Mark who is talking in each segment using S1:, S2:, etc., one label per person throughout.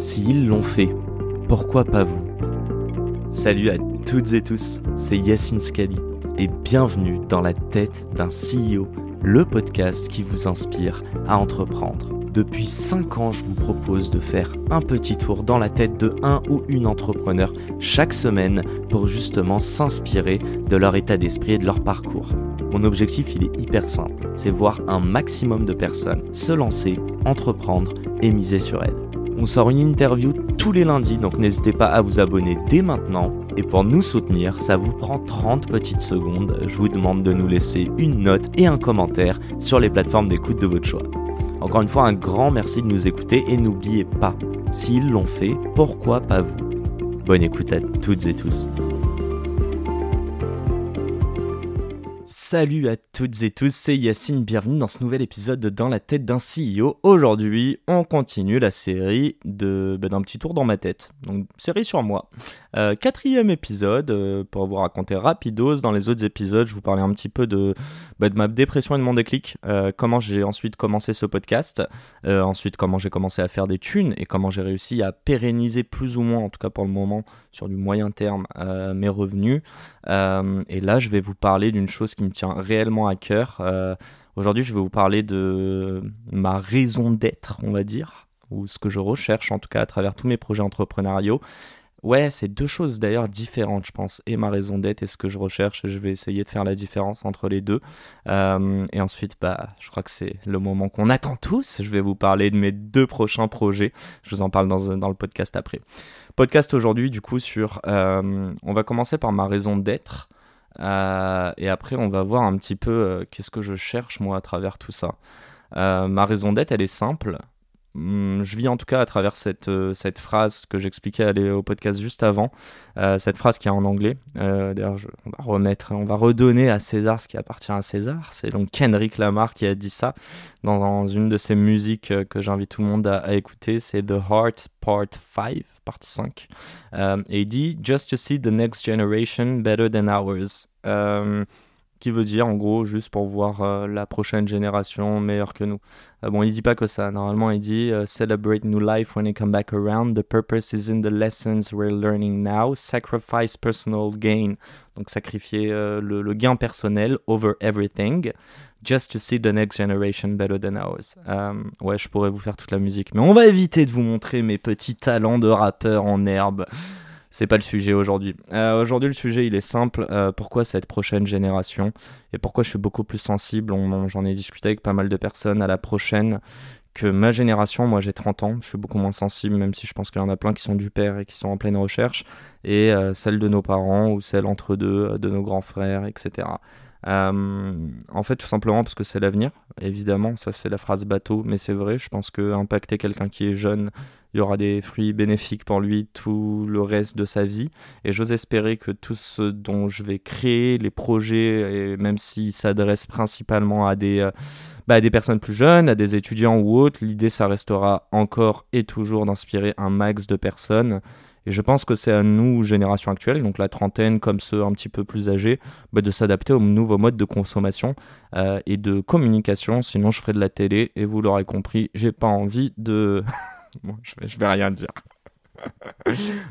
S1: S'ils l'ont fait, pourquoi pas vous? Salut à toutes et tous, c'est Yacine Scali et bienvenue dans la tête d'un CEO, le podcast qui vous inspire à entreprendre. Depuis 5 ans, je vous propose de faire un petit tour dans la tête de un ou une entrepreneur chaque semaine pour justement s'inspirer de leur état d'esprit et de leur parcours. Mon objectif, il est hyper simple, c'est voir un maximum de personnes se lancer, entreprendre et miser sur elles. On sort une interview tous les lundis, donc n'hésitez pas à vous abonner dès maintenant. Et pour nous soutenir, ça vous prend 30 petites secondes. Je vous demande de nous laisser une note et un commentaire sur les plateformes d'écoute de votre choix. Encore une fois, un grand merci de nous écouter et n'oubliez pas, s'ils l'ont fait, pourquoi pas vous? Bonne écoute à toutes et tous. Salut à toutes et tous, c'est Yacine, bienvenue dans ce nouvel épisode de Dans la tête d'un CEO. Aujourd'hui, on continue la série d'un petit tour dans ma tête, donc série sur moi. 4e épisode, pour vous raconter rapidos. Dans les autres épisodes, je vous parlais un petit peu de ma dépression et de mon déclic, comment j'ai ensuite commencé ce podcast, ensuite comment j'ai commencé à faire des thunes et comment j'ai réussi à pérenniser plus ou moins, en tout cas pour le moment, sur du moyen terme, mes revenus. Et là, je vais vous parler d'une chose qui me tient réellement à cœur. Aujourd'hui, je vais vous parler de ma raison d'être, on va dire, ou ce que je recherche en tout cas à travers tous mes projets entrepreneuriaux. Ouais, c'est deux choses d'ailleurs différentes, je pense, et ma raison d'être et ce que je recherche, et je vais essayer de faire la différence entre les deux. Et ensuite, je crois que c'est le moment qu'on attend tous. Je vais vous parler de mes 2 prochains projets. Je vous en parle dans le podcast après. Podcast aujourd'hui, du coup, on va commencer par ma raison d'être. Et après, on va voir un petit peu qu'est-ce que je cherche, moi, à travers tout ça. Ma raison d'être, elle est simple. Je vis en tout cas à travers cette phrase que j'expliquais au podcast juste avant, cette phrase qui est en anglais. D'ailleurs, on va redonner à César ce qui appartient à César. C'est donc Kendrick Lamar qui a dit ça dans une de ses musiques que j'invite tout le monde à écouter. C'est The Heart Part 5, partie 5. Et il dit « Just to see the next generation better than ours ». Qui veut dire en gros juste pour voir la prochaine génération meilleure que nous. Bon, il dit pas que ça. Normalement, il dit celebrate new life when it come back around. The purpose is in the lessons we're learning now. Sacrifice personal gain. Donc sacrifier le gain personnel over everything. Just to see the next generation better than ours. Ouais, je pourrais vous faire toute la musique, mais on va éviter de vous montrer mes petits talents de rappeur en herbe. C'est pas le sujet aujourd'hui. Aujourd'hui, le sujet, il est simple. Pourquoi cette prochaine génération? Et pourquoi je suis beaucoup plus sensible, j'en ai discuté avec pas mal de personnes, à la prochaine que ma génération. Moi, j'ai 30 ans. Je suis beaucoup moins sensible, même si je pense qu'il y en a plein qui sont du père et qui sont en pleine recherche. Et celle de nos parents ou celle entre deux, de nos grands frères, etc. En fait, tout simplement parce que c'est l'avenir. Évidemment, ça, c'est la phrase bateau, mais c'est vrai. Je pense que impacter quelqu'un qui est jeune, il y aura des fruits bénéfiques pour lui tout le reste de sa vie. Et j'ose espérer que tout ce dont je vais créer, les projets, et même s'ils s'adressent principalement à des personnes plus jeunes, à des étudiants ou autres, l'idée, ça restera encore et toujours d'inspirer un max de personnes. Et je pense que c'est à nous, génération actuelle, donc la trentaine, comme ceux un petit peu plus âgés, de s'adapter aux nouveaux modes de consommation et de communication. Sinon, je ferai de la télé et vous l'aurez compris, j'ai pas envie de... Bon, je vais rien dire.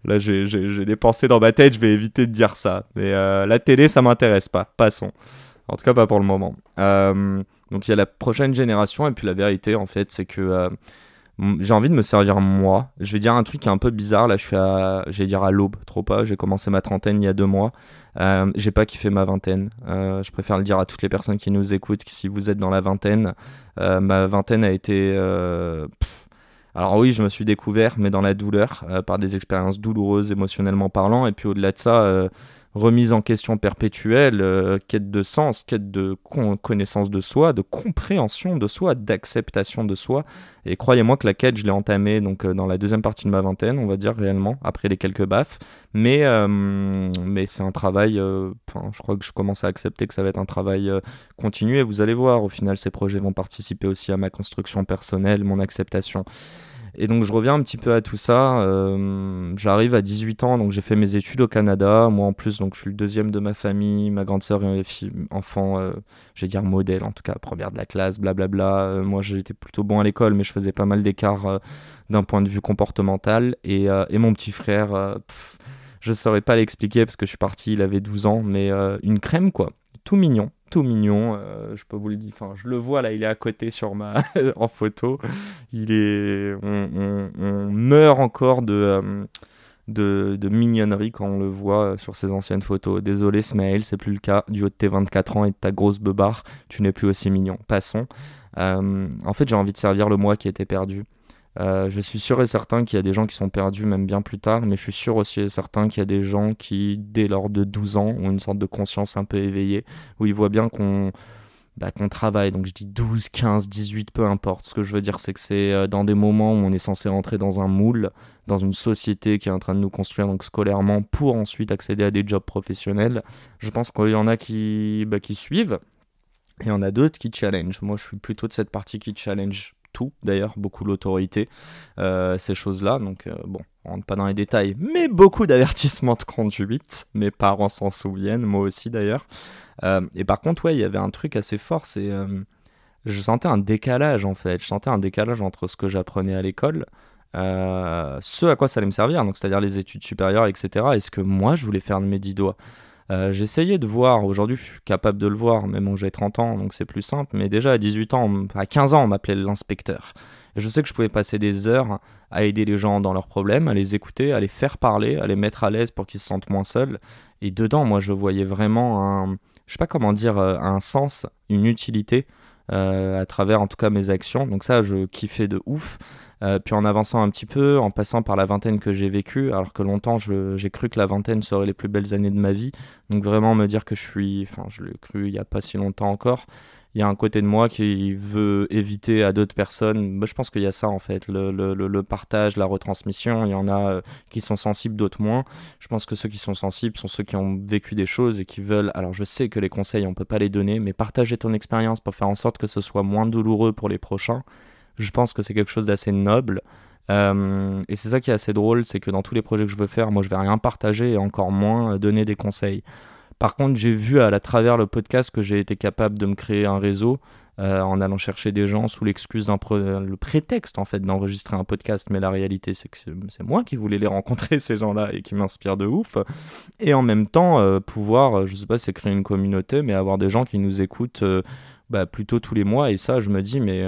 S1: Là, j'ai des pensées dans ma tête, je vais éviter de dire ça. Mais la télé, ça m'intéresse pas. Passons. En tout cas, pas pour le moment. Donc, il y a la prochaine génération. Et puis, la vérité, en fait, c'est que j'ai envie de me servir moi. Je vais dire un truc qui est un peu bizarre. Là, je vais dire à l'aube, trop pas. J'ai commencé ma trentaine il y a 2 mois. J'ai pas kiffé ma vingtaine. Je préfère le dire à toutes les personnes qui nous écoutent, que si vous êtes dans la vingtaine, ma vingtaine a été... Alors oui, je me suis découvert, mais dans la douleur, par des expériences douloureuses émotionnellement parlant, et puis au-delà de ça, remise en question perpétuelle, quête de sens, quête de connaissance de soi, de compréhension de soi, d'acceptation de soi. Et croyez-moi que la quête, je l'ai entamée donc, dans la 2e partie de ma vingtaine, on va dire réellement, après les quelques baffes. Mais c'est un travail, je crois que je commence à accepter que ça va être un travail continu, et vous allez voir, au final, ces projets vont participer aussi à ma construction personnelle, mon acceptation. Et donc je reviens un petit peu à tout ça. J'arrive à 18 ans, donc j'ai fait mes études au Canada. Moi en plus, donc je suis le deuxième de ma famille. Ma grande sœur est enfant, je vais dire modèle en tout cas, première de la classe, blablabla. Moi j'étais plutôt bon à l'école, mais je faisais pas mal d'écart d'un point de vue comportemental. Et mon petit frère, je saurais pas l'expliquer parce que je suis parti, il avait 12 ans, mais une crème quoi. Tout mignon. Tout mignon, je peux vous le dire. Enfin, je le vois là, il est à côté sur en photo. On meurt encore de mignonnerie quand on le voit sur ses anciennes photos. Désolé Smaël, c'est plus le cas. Du haut de tes 24 ans et de ta grosse beubare, tu n'es plus aussi mignon. Passons. En fait, j'ai envie de servir le moi qui était perdu. Je suis sûr et certain qu'il y a des gens qui sont perdus même bien plus tard, mais je suis sûr aussi et certain qu'il y a des gens qui, dès l'âge de 12 ans, ont une sorte de conscience un peu éveillée, où ils voient bien qu'on travaille. Donc je dis 12, 15, 18, peu importe. Ce que je veux dire, c'est que c'est dans des moments où on est censé rentrer dans un moule, dans une société qui est en train de nous construire donc scolairement, pour ensuite accéder à des jobs professionnels. Je pense qu'il y en a qui suivent, et il y en a d'autres qui challenge. Moi, je suis plutôt de cette partie qui challenge tout, d'ailleurs, beaucoup l'autorité, ces choses-là. Donc, bon, on rentre pas dans les détails, mais beaucoup d'avertissements de conduite. Mes parents s'en souviennent, moi aussi d'ailleurs. Et par contre, ouais, il y avait un truc assez fort, c'est... je sentais un décalage, en fait. Je sentais un décalage entre ce que j'apprenais à l'école, ce à quoi ça allait me servir, donc c'est-à-dire les études supérieures, etc., et ce que moi, je voulais faire de mes 10 doigts. J'essayais de voir, aujourd'hui je suis capable de le voir, même bon j'ai 30 ans donc c'est plus simple, mais déjà à 18 ans, à 15 ans on m'appelait l'inspecteur. Et je sais que je pouvais passer des heures à aider les gens dans leurs problèmes, à les écouter, à les faire parler, à les mettre à l'aise pour qu'ils se sentent moins seuls. Et dedans moi je voyais vraiment je sais pas comment dire, un sens, une utilité à travers en tout cas mes actions. Donc ça je kiffais de ouf. Puis en avançant un petit peu, en passant par la vingtaine que j'ai vécue, alors que longtemps j'ai cru que la vingtaine serait les plus belles années de ma vie, donc vraiment me dire que je l'ai cru il n'y a pas si longtemps encore, il y a un côté de moi qui veut éviter à d'autres personnes, moi, je pense qu'il y a ça en fait, le partage, la retransmission, il y en a qui sont sensibles, d'autres moins. Je pense que ceux qui sont sensibles sont ceux qui ont vécu des choses et qui veulent, alors je sais que les conseils on peut pas les donner, mais partager ton expérience pour faire en sorte que ce soit moins douloureux pour les prochains. Je pense que c'est quelque chose d'assez noble. Et c'est ça qui est assez drôle, c'est que dans tous les projets que je veux faire, moi je vais rien partager et encore moins donner des conseils. Par contre, j'ai vu à travers le podcast que j'ai été capable de me créer un réseau en allant chercher des gens sous l'excuse le prétexte en fait d'enregistrer un podcast, mais la réalité c'est que c'est moi qui voulais les rencontrer ces gens-là et qui m'inspirent de ouf. Et en même temps, pouvoir, je sais pas, c'est créer une communauté, mais avoir des gens qui nous écoutent plutôt tous les mois, et ça je me dis mais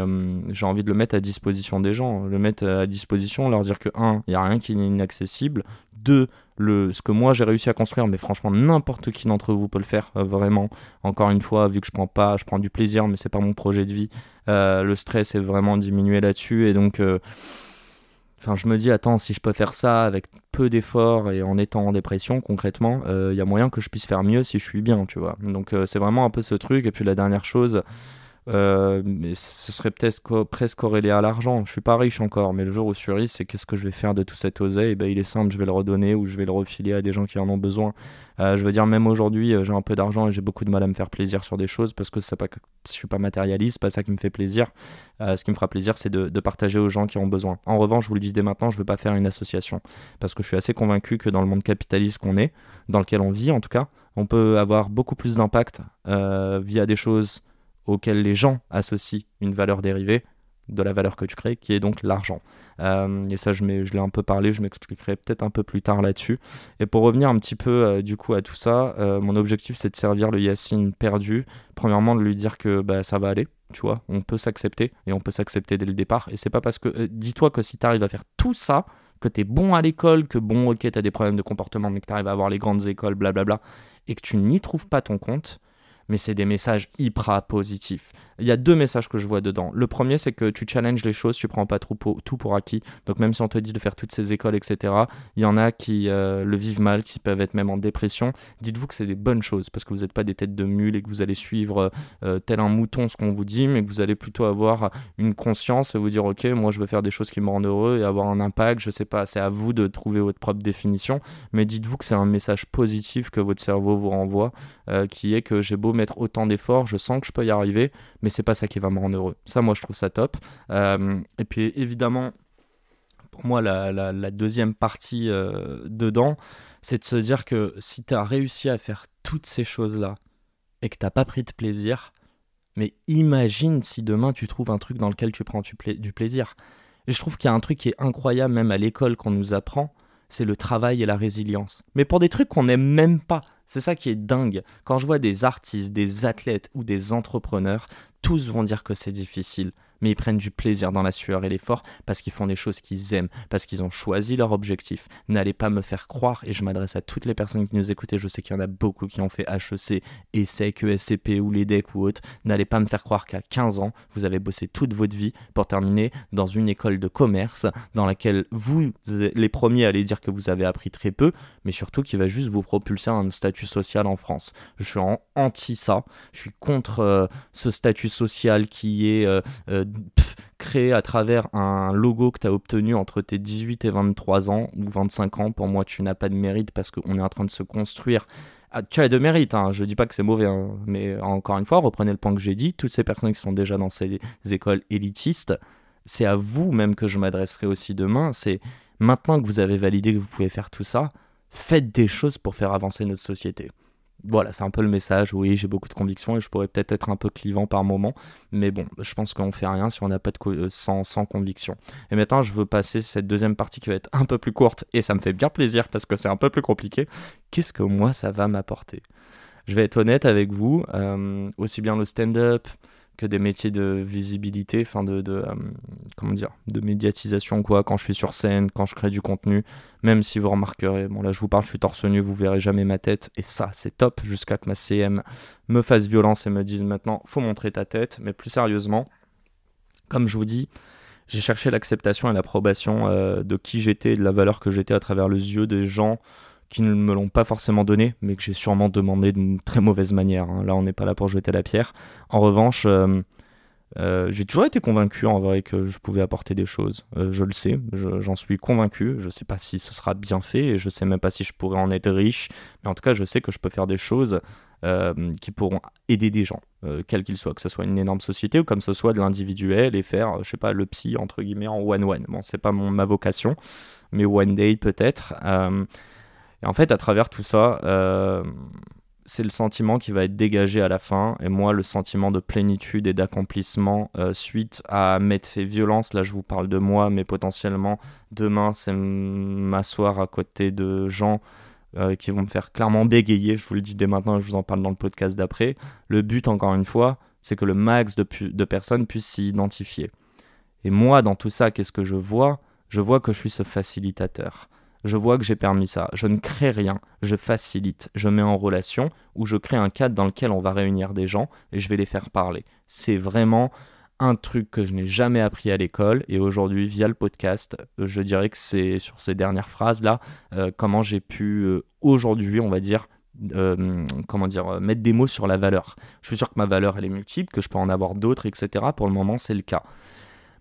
S1: j'ai envie de le mettre à disposition des gens, le mettre à disposition, leur dire que il n'y a rien qui est inaccessible, 2, ce que moi j'ai réussi à construire, mais franchement n'importe qui d'entre vous peut le faire, vraiment, encore une fois, vu que je prends du plaisir mais c'est pas mon projet de vie, le stress est vraiment diminué là-dessus, et donc enfin, je me dis, attends, si je peux faire ça avec peu d'efforts et en étant en dépression, concrètement, il y a moyen que je puisse faire mieux si je suis bien, tu vois. Donc, c'est vraiment un peu ce truc. Et puis, la dernière chose, mais ce serait peut-être presque corrélé à l'argent. Je suis pas riche encore, mais le jour où je suis riche, c'est qu'est-ce que je vais faire de tout cet oseille? Et ben, il est simple, je vais le redonner ou je vais le refiler à des gens qui en ont besoin. Je veux dire, même aujourd'hui, j'ai un peu d'argent et j'ai beaucoup de mal à me faire plaisir sur des choses parce que je suis pas matérialiste, c'est pas ça qui me fait plaisir. Ce qui me fera plaisir, c'est de partager aux gens qui ont besoin. En revanche, je vous le dis dès maintenant, je veux pas faire une association parce que je suis assez convaincu que dans le monde capitaliste qu'on est, dans lequel on vit en tout cas, on peut avoir beaucoup plus d'impact via des choses auxquelles les gens associent une valeur dérivée de la valeur que tu crées, qui est donc l'argent. Et ça, je l'ai un peu parlé, je m'expliquerai peut-être un peu plus tard là-dessus. Et pour revenir un petit peu du coup à tout ça, mon objectif c'est de servir le Yacine perdu. Premièrement, de lui dire que ça va aller, tu vois, on peut s'accepter, et on peut s'accepter dès le départ. Et c'est pas parce que, dis-toi que si tu arrives à faire tout ça, que tu es bon à l'école, que bon, ok, tu as des problèmes de comportement, mais que tu arrives à avoir les grandes écoles, blablabla, et que tu n'y trouves pas ton compte, mais c'est des messages hyper positifs. Il y a 2 messages que je vois dedans. Le premier, c'est que tu challenges les choses, tu prends pas tout pour acquis. Donc même si on te dit de faire toutes ces écoles, etc., il y en a qui le vivent mal, qui peuvent être même en dépression. Dites-vous que c'est des bonnes choses, parce que vous n'êtes pas des têtes de mule et que vous allez suivre tel un mouton ce qu'on vous dit, mais que vous allez plutôt avoir une conscience et vous dire, ok, moi je veux faire des choses qui me rendent heureux et avoir un impact, je sais pas, c'est à vous de trouver votre propre définition, mais dites-vous que c'est un message positif que votre cerveau vous renvoie, qui est que j'ai beau mettre autant d'efforts, je sens que je peux y arriver, mais c'est pas ça qui va me rendre heureux. Ça, moi, je trouve ça top. Et puis, évidemment, pour moi, la deuxième partie dedans, c'est de se dire que si tu as réussi à faire toutes ces choses-là et que tu n'as pas pris de plaisir, mais imagine si demain tu trouves un truc dans lequel tu prends du plaisir. Et je trouve qu'il y a un truc qui est incroyable, même à l'école, qu'on nous apprend, c'est le travail et la résilience. Mais pour des trucs qu'on n'aime même pas. C'est ça qui est dingue. Quand je vois des artistes, des athlètes ou des entrepreneurs, tous vont dire que c'est difficile, mais ils prennent du plaisir dans la sueur et l'effort parce qu'ils font des choses qu'ils aiment, parce qu'ils ont choisi leur objectif. N'allez pas me faire croire, et je m'adresse à toutes les personnes qui nous écoutent, et je sais qu'il y en a beaucoup qui ont fait HEC, ESSEC, ESCP ou l'EDEC ou autre. N'allez pas me faire croire qu'à 15 ans, vous avez bossé toute votre vie pour terminer dans une école de commerce dans laquelle vous, les premiers, allez dire que vous avez appris très peu, mais surtout qui va juste vous propulser à un statut social en France. Je suis anti ça, je suis contre ce statut social qui est créé à travers un logo que tu as obtenu entre tes 18 et 23 ans ou 25 ans. Pour moi, tu n'as pas de mérite parce qu'on est en train de se construire. Ah, tu as de mérite, hein. Je dis pas que c'est mauvais, hein. Mais encore une fois, reprenez le point que j'ai dit, toutes ces personnes qui sont déjà dans ces écoles élitistes, c'est à vous même que je m'adresserai aussi demain. C'est maintenant que vous avez validé que vous pouvez faire tout ça, faites des choses pour faire avancer notre société. Voilà, c'est un peu le message. Oui, j'ai beaucoup de convictions et je pourrais peut-être être un peu clivant par moment, mais bon, je pense qu'on fait rien si on n'a pas sans conviction. Et maintenant, je veux passer cette deuxième partie qui va être un peu plus courte, et ça me fait bien plaisir parce que c'est un peu plus compliqué. Qu'est-ce que moi, ça va m'apporter ? Je vais être honnête avec vous, aussi bien le stand-up que des métiers de visibilité, enfin comment dire, de médiatisation, quoi, quand je suis sur scène, quand je crée du contenu, même si vous remarquerez, bon là je vous parle, je suis torse nu, vous verrez jamais ma tête, et ça c'est top, jusqu'à que ma CM me fasse violence et me dise maintenant, faut montrer ta tête. Mais plus sérieusement, comme je vous dis, j'ai cherché l'acceptation et l'approbation de qui j'étais et de la valeur que j'étais à travers les yeux des gens qui ne me l'ont pas forcément donné, mais que j'ai sûrement demandé d'une très mauvaise manière, hein. Là, on n'est pas là pour jeter la pierre. En revanche, j'ai toujours été convaincu, en vrai, que je pouvais apporter des choses. Je le sais, j'en suis convaincu. Je ne sais pas si ce sera bien fait, et je ne sais même pas si je pourrais en être riche, mais en tout cas, je sais que je peux faire des choses qui pourront aider des gens, quels qu'ils soient, que ce soit une énorme société ou comme ce soit de l'individuel, et faire, je sais pas, le psy, entre guillemets, en one-one. Bon, c'est pas ma vocation, mais one day peut-être. Et en fait, à travers tout ça, c'est le sentiment qui va être dégagé à la fin. Et moi, le sentiment de plénitude et d'accomplissement suite à m'être fait violence. Là, je vous parle de moi, mais potentiellement, demain, c'est m'asseoir à côté de gens qui vont me faire clairement bégayer. Je vous le dis dès maintenant, je vous en parle dans le podcast d'après. Le but, encore une fois, c'est que le max de personnes puissent s'y identifier. Et moi, dans tout ça, qu'est-ce que je vois ? Je vois que je suis ce facilitateur. Je vois que j'ai permis ça. Je ne crée rien, je facilite, je mets en relation, ou je crée un cadre dans lequel on va réunir des gens et je vais les faire parler. C'est vraiment un truc que je n'ai jamais appris à l'école, et aujourd'hui, via le podcast, je dirais que c'est sur ces dernières phrases-là, comment j'ai pu, aujourd'hui, on va dire, mettre des mots sur la valeur. Je suis sûr que ma valeur, elle est multiple, que je peux en avoir d'autres, etc. Pour le moment, c'est le cas.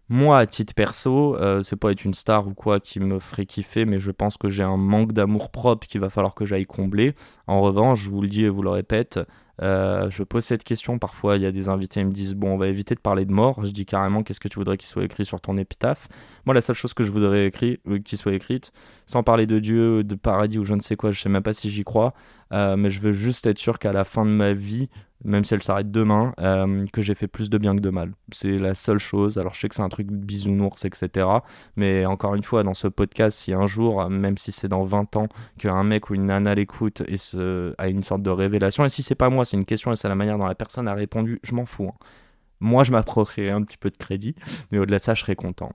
S1: Moi, à titre perso, c'est pas être une star ou quoi qui me ferait kiffer, mais je pense que j'ai un manque d'amour propre qu'il va falloir que j'aille combler. En revanche, je vous le dis et vous le répète, je pose cette question. Parfois, il y a des invités qui me disent « Bon, on va éviter de parler de mort ». Je dis carrément « Qu'est-ce que tu voudrais qu'il soit écrit sur ton épitaphe ?» Moi, la seule chose que je voudrais qu'il soit écrite, sans parler de Dieu, de paradis ou je ne sais quoi, je sais même pas si j'y crois, mais je veux juste être sûr qu'à la fin de ma vie, même si elle s'arrête demain, que j'ai fait plus de bien que de mal. C'est la seule chose. Alors je sais que c'est un truc bisounours, etc. Mais encore une fois, dans ce podcast, si un jour, même si c'est dans 20 ans, qu'un mec ou une nana l'écoute et a une sorte de révélation, et si c'est pas moi, c'est une question et c'est la manière dont la personne a répondu, je m'en fous, hein. Moi, je m'approprierai un petit peu de crédit, mais au-delà de ça, je serais content.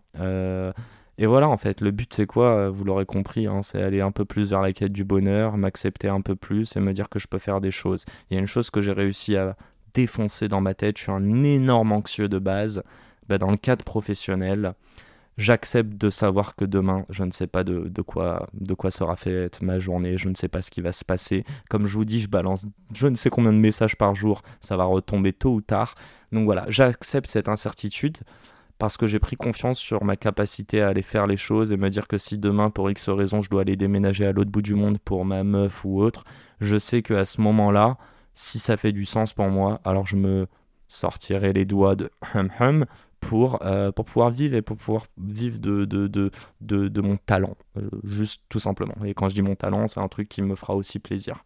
S1: Et voilà, en fait, le but c'est quoi ? Vous l'aurez compris, hein, c'est aller un peu plus vers la quête du bonheur, m'accepter un peu plus et me dire que je peux faire des choses. Il y a une chose que j'ai réussi à défoncer dans ma tête, je suis un énorme anxieux de base. Dans le cadre professionnel, j'accepte de savoir que demain, je ne sais pas de quoi sera faite ma journée, je ne sais pas ce qui va se passer. Comme je vous dis, je balance je ne sais combien de messages par jour, ça va retomber tôt ou tard. Donc voilà, j'accepte cette incertitude, parce que j'ai pris confiance sur ma capacité à aller faire les choses et me dire que si demain, pour X raison, je dois aller déménager à l'autre bout du monde pour ma meuf ou autre, je sais qu'à ce moment-là, si ça fait du sens pour moi, alors je me sortirai les doigts de hum hum pour pouvoir vivre et pour pouvoir vivre de mon talent, juste tout simplement. Et quand je dis mon talent, c'est un truc qui me fera aussi plaisir.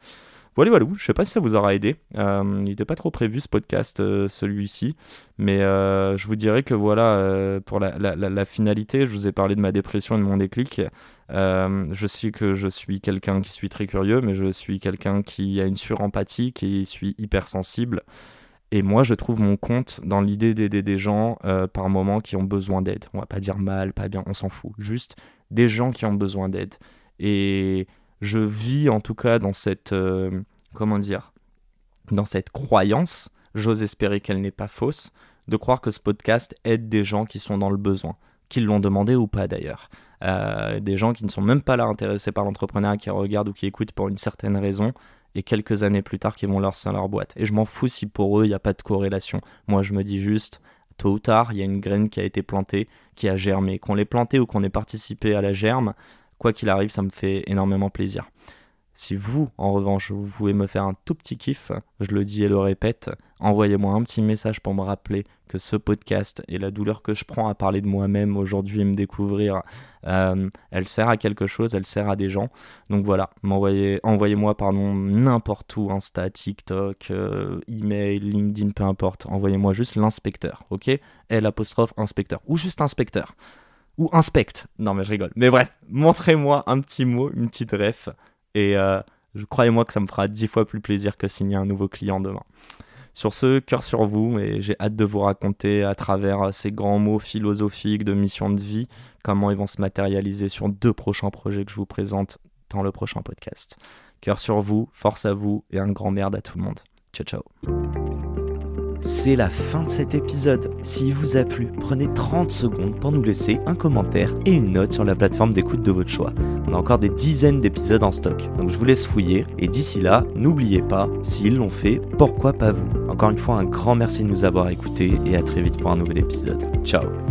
S1: Voilà, je sais pas si ça vous aura aidé. Il n'était pas trop prévu ce podcast, celui-ci, mais je vous dirais que voilà, pour la finalité, je vous ai parlé de ma dépression et de mon déclic. Je suis quelqu'un qui suis très curieux, mais je suis quelqu'un qui a une surempathie, qui suis hypersensible. Et moi, je trouve mon compte dans l'idée d'aider des gens par moment qui ont besoin d'aide. On va pas dire mal, pas bien, on s'en fout. Juste des gens qui ont besoin d'aide. Et je vis en tout cas dans cette, dans cette croyance, j'ose espérer qu'elle n'est pas fausse, de croire que ce podcast aide des gens qui sont dans le besoin, qui l'ont demandé ou pas d'ailleurs. Des gens qui ne sont même pas là intéressés par l'entrepreneuriat, qui regardent ou qui écoutent pour une certaine raison, et quelques années plus tard qui vont lancer leur boîte. Et je m'en fous si pour eux il n'y a pas de corrélation. Moi je me dis juste, tôt ou tard, il y a une graine qui a été plantée, qui a germé. Qu'on l'ait plantée ou qu'on ait participé à la germe, quoi qu'il arrive, ça me fait énormément plaisir. Si vous, en revanche, vous pouvez me faire un tout petit kiff, je le dis et le répète, envoyez-moi un petit message pour me rappeler que ce podcast et la douleur que je prends à parler de moi-même aujourd'hui et me découvrir, elle sert à quelque chose, elle sert à des gens. Donc voilà, envoyez-moi n'importe où, Insta, TikTok, email, LinkedIn, peu importe. Envoyez-moi juste l'inspecteur, ok ? L'_inspecteur, ou juste inspecteur. Ou inspecte. Non mais je rigole. Mais bref, montrez-moi un petit mot, une petite ref. Et croyez-moi que ça me fera 10 fois plus plaisir que signer un nouveau client demain. Sur ce, cœur sur vous, et j'ai hâte de vous raconter à travers ces grands mots philosophiques de mission de vie, comment ils vont se matérialiser sur 2 prochains projets que je vous présente dans le prochain podcast. Cœur sur vous, force à vous, et un grand merde à tout le monde. Ciao, ciao. C'est la fin de cet épisode. S'il vous a plu, prenez 30 secondes pour nous laisser un commentaire et une note sur la plateforme d'écoute de votre choix. On a encore des dizaines d'épisodes en stock, donc je vous laisse fouiller. Et d'ici là, n'oubliez pas, s'ils l'ont fait, pourquoi pas vous ? Encore une fois, un grand merci de nous avoir écoutés et à très vite pour un nouvel épisode. Ciao.